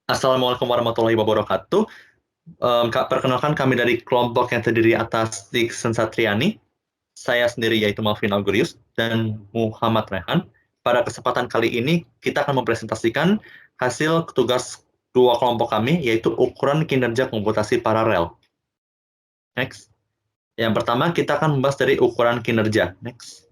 Assalamualaikum warahmatullahi wabarakatuh. Kak, perkenalkan kami dari kelompok yang terdiri atas Dixon Satriani, saya sendiri yaitu Malvin Augurius, dan Muhammad Rehan. Pada kesempatan kali ini, kita akan mempresentasikan hasil tugas dua kelompok kami, yaitu ukuran kinerja komputasi paralel. Next. Yang pertama, kita akan membahas dari ukuran kinerja. Next.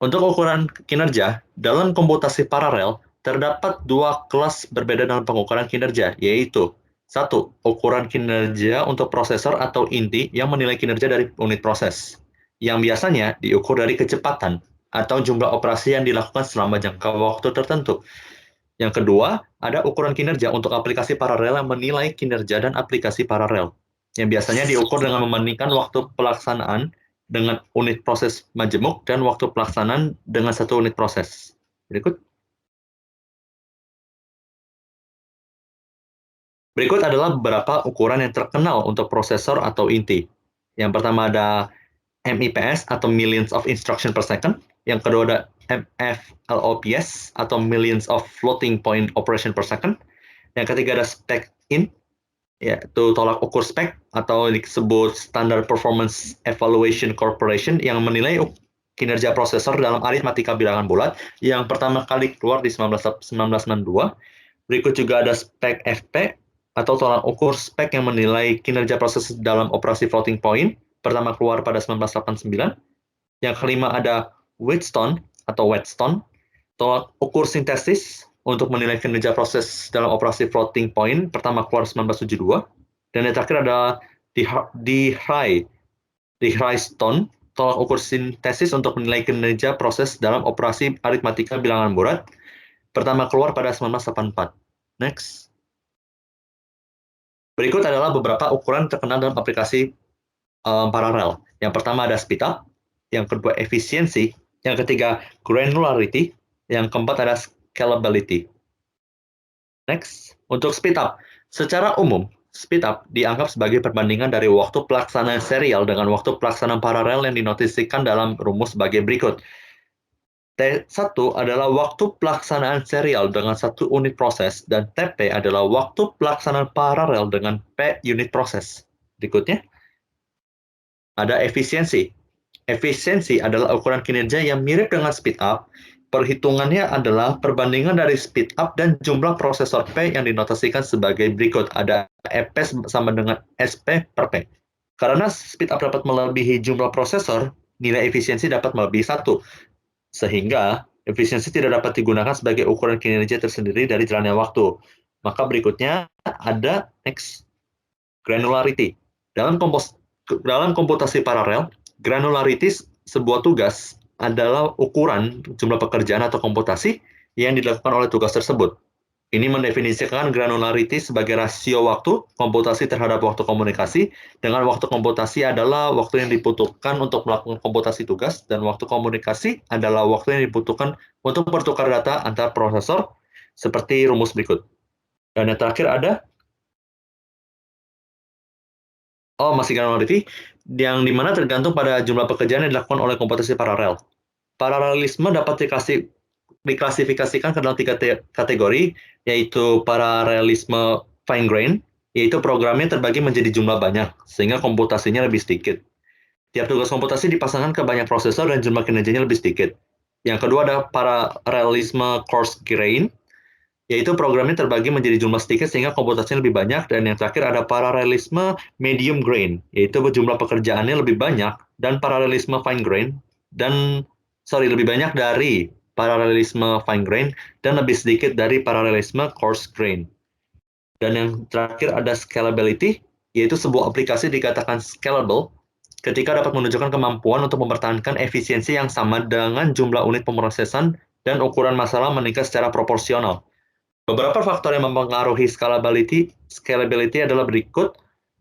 Untuk ukuran kinerja, dalam komputasi paralel, terdapat dua kelas berbeda dalam pengukuran kinerja, yaitu satu, ukuran kinerja untuk prosesor atau inti yang menilai kinerja dari unit proses, yang biasanya diukur dari kecepatan atau jumlah operasi yang dilakukan selama jangka waktu tertentu. Yang kedua, ada ukuran kinerja untuk aplikasi paralel yang menilai kinerja dan aplikasi paralel, yang biasanya diukur dengan membandingkan waktu pelaksanaan dengan unit proses majemuk dan waktu pelaksanaan dengan satu unit proses. Berikut. Berikut adalah beberapa ukuran yang terkenal untuk prosesor atau inti. Yang pertama ada MIPS atau Millions of Instruction per Second. Yang kedua ada MFLOPS atau Millions of Floating Point Operation per Second. Yang ketiga ada SPEC-IN, yaitu tolak ukur spek atau disebut Standard Performance Evaluation Corporation yang menilai kinerja prosesor dalam aritmatika bilangan bulat yang pertama kali keluar di 1992. Berikut juga ada spek FP atau tolak ukur spek yang menilai kinerja proses dalam operasi floating point, pertama keluar pada 1989. Yang kelima ada Wheatstone atau Wheatstone, tolak ukur sintesis untuk menilai kinerja proses dalam operasi floating point, pertama keluar 1972. Dan yang terakhir ada Dihry-Stone, tolak ukur sintesis untuk menilai kinerja proses dalam operasi aritmatika bilangan bulat, pertama keluar pada 1984. Next. Berikut adalah beberapa ukuran terkenal dalam aplikasi paralel. Yang pertama ada speedup, yang kedua efisiensi, yang ketiga granularity, yang keempat ada scalability. Next, untuk speedup. Secara umum, speedup dianggap sebagai perbandingan dari waktu pelaksanaan serial dengan waktu pelaksanaan paralel yang dinotisikan dalam rumus sebagai berikut. T1 adalah waktu pelaksanaan serial dengan satu unit proses, dan TP adalah waktu pelaksanaan paralel dengan P unit proses. Berikutnya, ada efisiensi. Efisiensi adalah ukuran kinerja yang mirip dengan speedup. Perhitungannya adalah perbandingan dari speedup dan jumlah prosesor P yang dinotasikan sebagai berikut. Ada EP sama dengan SP per P. Karena speedup dapat melebihi jumlah prosesor, nilai efisiensi dapat melebihi 1. Sehingga efisiensi tidak dapat digunakan sebagai ukuran kinerja tersendiri dari jalannya waktu. Maka berikutnya ada next, granularity. Dalam komputasi paralel, granularity sebuah tugas adalah ukuran jumlah pekerjaan atau komputasi yang dilakukan oleh tugas tersebut. Ini mendefinisikan granularity sebagai rasio waktu komputasi terhadap waktu komunikasi, dengan waktu komputasi adalah waktu yang dibutuhkan untuk melakukan komputasi tugas, dan waktu komunikasi adalah waktu yang dibutuhkan untuk bertukar data antar prosesor, seperti rumus berikut. Dan yang terakhir ada masih granularity, yang dimana tergantung pada jumlah pekerjaan yang dilakukan oleh komputasi paralel. Paralelisme dapat diklasifikasikan ke dalam 3 kategori, yaitu paralelisme fine grain, yaitu programnya terbagi menjadi jumlah banyak, sehingga komputasinya lebih sedikit. Tiap tugas komputasi dipasangkan ke banyak prosesor dan jumlah kinerjanya lebih sedikit. Yang kedua ada paralelisme coarse grain, yaitu programnya terbagi menjadi jumlah sedikit sehingga komputasinya lebih banyak. Dan yang terakhir ada paralelisme medium grain, yaitu jumlah pekerjaannya lebih banyak, dan paralelisme fine grain, lebih banyak dari paralelisme fine grain dan lebih sedikit dari paralelisme coarse grain. Dan yang terakhir ada scalability, yaitu sebuah aplikasi dikatakan scalable ketika dapat menunjukkan kemampuan untuk mempertahankan efisiensi yang sama dengan jumlah unit pemrosesan dan ukuran masalah meningkat secara proporsional. Beberapa faktor yang mempengaruhi scalability adalah berikut.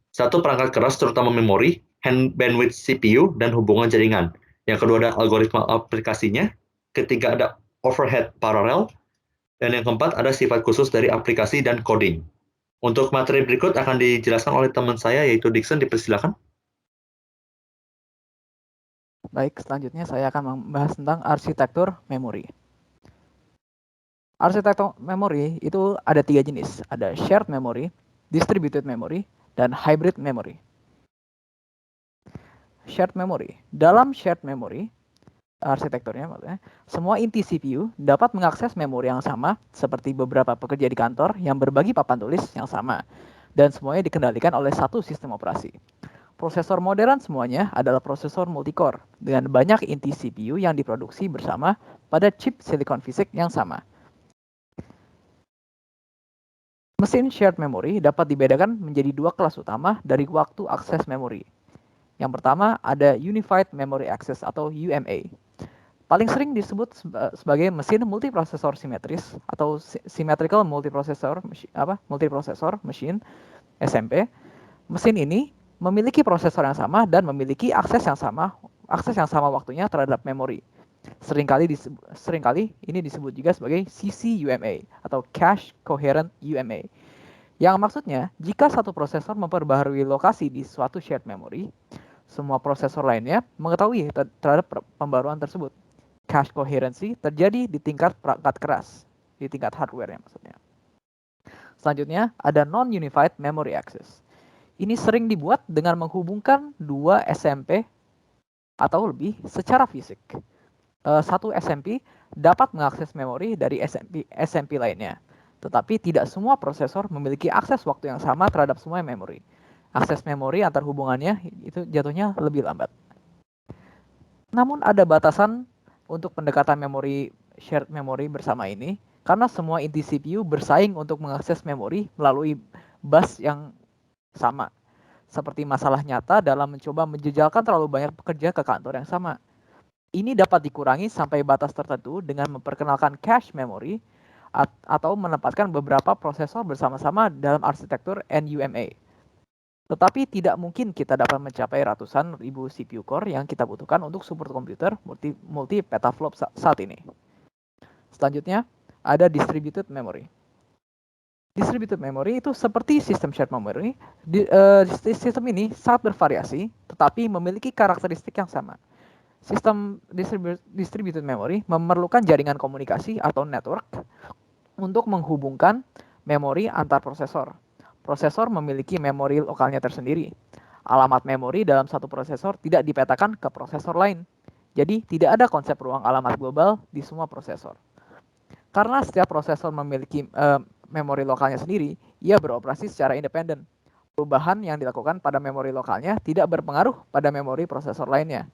Satu, perangkat keras terutama memori, bandwidth CPU, dan hubungan jaringan. Yang kedua ada algoritma aplikasinya. Ketiga ada overhead paralel. Dan yang keempat ada sifat khusus dari aplikasi dan coding. Untuk materi berikut akan dijelaskan oleh teman saya yaitu Dixon, dipersilakan. Baik, selanjutnya saya akan membahas tentang arsitektur memori. Arsitektur memori itu ada 3 jenis, ada shared memory, distributed memory, dan hybrid memory. Shared memory. Dalam shared memory, arsitekturnya maksudnya, semua inti CPU dapat mengakses memori yang sama seperti beberapa pekerja di kantor yang berbagi papan tulis yang sama dan semuanya dikendalikan oleh satu sistem operasi. Prosesor modern semuanya adalah prosesor multicore dengan banyak inti CPU yang diproduksi bersama pada chip silicon fisik yang sama. Mesin shared memory dapat dibedakan menjadi 2 kelas utama dari waktu akses memori. Yang pertama ada Unified Memory Access atau UMA. Paling sering disebut sebagai mesin multiprosesor simetris atau symmetrical multiprocessor machine SMP. Mesin ini memiliki prosesor yang sama dan memiliki akses yang sama waktunya terhadap memori. Seringkali ini disebut juga sebagai CCUMA atau Cache Coherent UMA. Yang maksudnya, jika satu prosesor memperbaharui lokasi di suatu shared memory, semua prosesor lainnya mengetahui terhadap pembaruan tersebut. Cache coherency terjadi di tingkat perangkat keras, di tingkat hardware ya maksudnya. Selanjutnya, ada non-unified memory access. Ini sering dibuat dengan menghubungkan 2 SMP atau lebih secara fisik. Satu SMP dapat mengakses memori dari SMP lainnya, tetapi tidak semua prosesor memiliki akses waktu yang sama terhadap semua memori. Akses memori antar hubungannya itu jatuhnya lebih lambat. Namun ada batasan untuk pendekatan shared memory bersama ini, karena semua inti CPU bersaing untuk mengakses memori melalui bus yang sama. Seperti masalah nyata dalam mencoba menjejalkan terlalu banyak pekerja ke kantor yang sama. Ini dapat dikurangi sampai batas tertentu dengan memperkenalkan cache memory atau menempatkan beberapa prosesor bersama-sama dalam arsitektur NUMA. Tetapi tidak mungkin kita dapat mencapai ratusan ribu CPU core yang kita butuhkan untuk superkomputer multi petaflop saat ini. Selanjutnya, ada distributed memory. Distributed memory itu seperti sistem shared memory. Sistem ini sangat bervariasi, tetapi memiliki karakteristik yang sama. Sistem distributed memory memerlukan jaringan komunikasi atau network untuk menghubungkan memori antar prosesor. Prosesor memiliki memori lokalnya tersendiri. Alamat memori dalam satu prosesor tidak dipetakan ke prosesor lain. Jadi, tidak ada konsep ruang alamat global di semua prosesor. Karena setiap prosesor memiliki memori lokalnya sendiri, ia beroperasi secara independen. Perubahan yang dilakukan pada memori lokalnya tidak berpengaruh pada memori prosesor lainnya.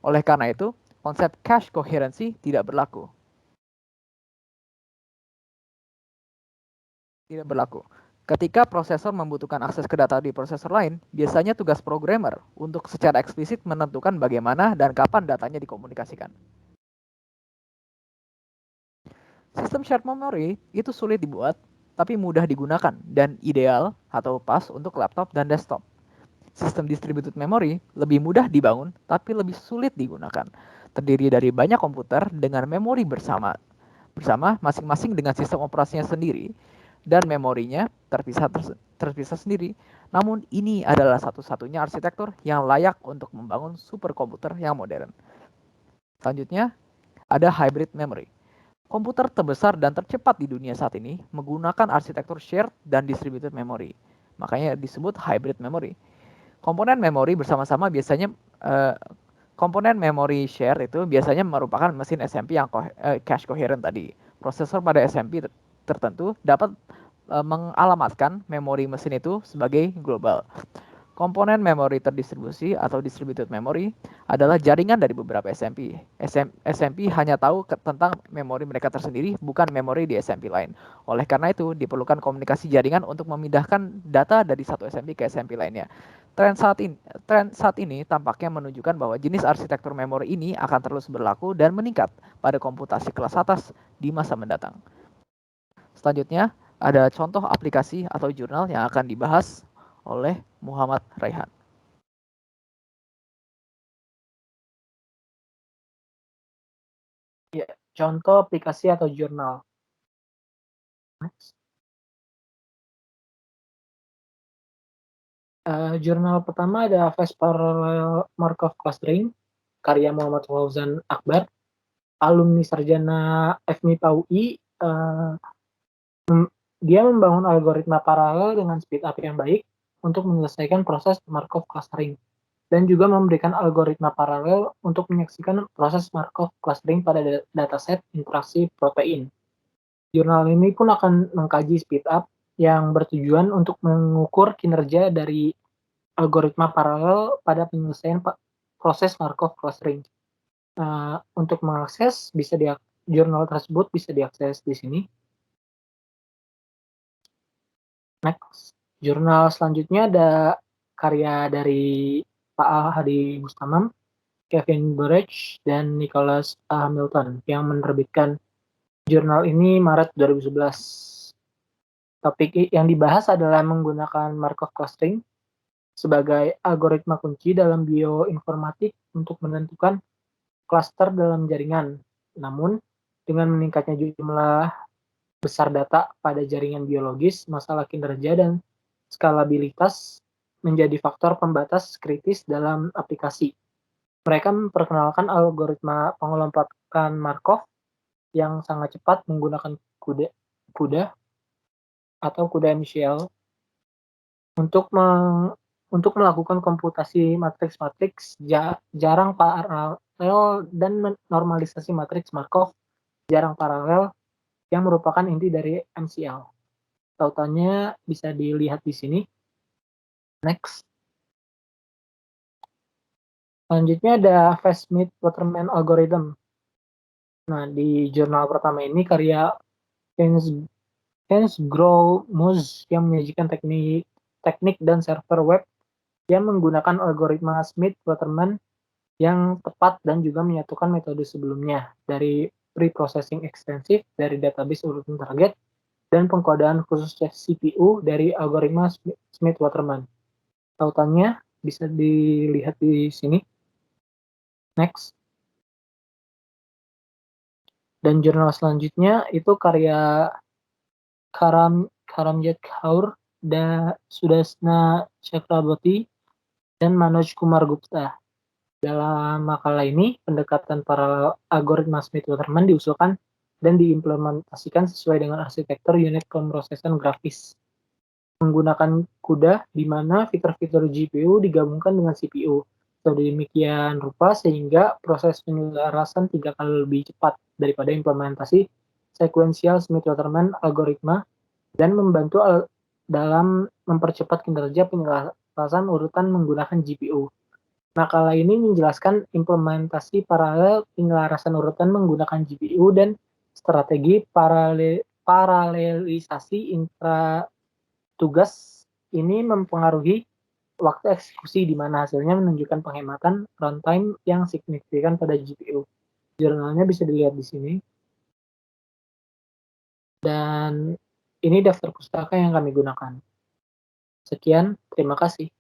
Oleh karena itu, konsep cache coherency tidak berlaku. Tidak berlaku. Ketika prosesor membutuhkan akses ke data di prosesor lain, biasanya tugas programmer untuk secara eksplisit menentukan bagaimana dan kapan datanya dikomunikasikan. Sistem shared memory itu sulit dibuat, tapi mudah digunakan dan ideal atau pas untuk laptop dan desktop. Sistem distributed memory lebih mudah dibangun, tapi lebih sulit digunakan. Terdiri dari banyak komputer dengan memori bersama masing-masing dengan sistem operasinya sendiri dan memorinya terpisah sendiri. Namun ini adalah satu-satunya arsitektur yang layak untuk membangun superkomputer yang modern. Selanjutnya, ada hybrid memory. Komputer terbesar dan tercepat di dunia saat ini menggunakan arsitektur shared dan distributed memory. Makanya disebut hybrid memory. Komponen memori bersama-sama biasanya komponen memori share itu biasanya merupakan mesin SMP yang cache coherent tadi. Prosesor pada SMP tertentu dapat mengalamatkan memori mesin itu sebagai global. Komponen memori terdistribusi atau distributed memory adalah jaringan dari beberapa SMP. SMP hanya tahu tentang memori mereka tersendiri, bukan memori di SMP lain. Oleh karena itu, diperlukan komunikasi jaringan untuk memindahkan data dari satu SMP ke SMP lainnya. Tren saat ini tampaknya menunjukkan bahwa jenis arsitektur memori ini akan terus berlaku dan meningkat pada komputasi kelas atas di masa mendatang. Selanjutnya, ada contoh aplikasi atau jurnal yang akan dibahas oleh Muhammad Raihan. Ya, contoh aplikasi atau jurnal. Jurnal pertama ada Fast Parallel Markov Clustering, karya Muhammad Fauzan Akbar, alumni sarjana FMIPA UI, dia membangun algoritma paralel dengan speed up yang baik untuk menyelesaikan proses Markov clustering dan juga memberikan algoritma paralel untuk menyaksikan proses Markov clustering pada dataset interaksi protein. Jurnal ini pun akan mengkaji speed up yang bertujuan untuk mengukur kinerja dari algoritma paralel pada penyelesaian proses Markov clustering. Untuk mengakses jurnal tersebut bisa diakses di sini. Next, jurnal selanjutnya ada karya dari Pak Al-Hadi Mustamam, Kevin Burrage, dan Nicholas Hamilton yang menerbitkan jurnal ini Maret 2011. Topik yang dibahas adalah menggunakan Markov clustering sebagai algoritma kunci dalam bioinformatik untuk menentukan klaster dalam jaringan. Namun, dengan meningkatnya jumlah besar data pada jaringan biologis, masalah kinerja dan skalabilitas menjadi faktor pembatas kritis dalam aplikasi. Mereka memperkenalkan algoritma pengelompokan Markov yang sangat cepat menggunakan CUDA atau CUDA MCL untuk melakukan komputasi matriks-matriks jarang paralel dan normalisasi matriks Markov jarang paralel yang merupakan inti dari MCL. Tautannya bisa dilihat di sini. Next. Selanjutnya ada Fast-Smith-Waterman algorithm. Nah, di jurnal pertama ini karya Hans Grau-Moz yang menyajikan teknik dan server web yang menggunakan algoritma Smith-Waterman yang tepat dan juga menyatukan metode sebelumnya dari pre-processing ekstensif dari database urutan target dan pengkodaan khusus CPU dari algoritma Smith-Waterman. Tautannya bisa dilihat di sini. Next. Dan jurnal selanjutnya itu karya Karamjit Kaur, Sudasna Chakraborty, dan Manoj Kumar Gupta. Dalam makalah ini, pendekatan paralel algoritma Smith-Waterman diusulkan dan diimplementasikan sesuai dengan arsitektur unit pemrosesan grafis. Menggunakan CUDA di mana fitur-fitur GPU digabungkan dengan CPU. Sedemikian rupa sehingga proses penyelarasan 3 kali lebih cepat daripada implementasi sekuensial Smith-Waterman algoritma dan membantu dalam mempercepat kinerja penyelarasan urutan menggunakan GPU. Makalah ini menjelaskan implementasi paralel penyelarasan urutan menggunakan GPU dan strategi paralelisasi tugas ini mempengaruhi waktu eksekusi di mana hasilnya menunjukkan penghematan runtime yang signifikan pada GPU. Jurnalnya bisa dilihat di sini. Dan ini daftar pustaka yang kami gunakan. Sekian, terima kasih.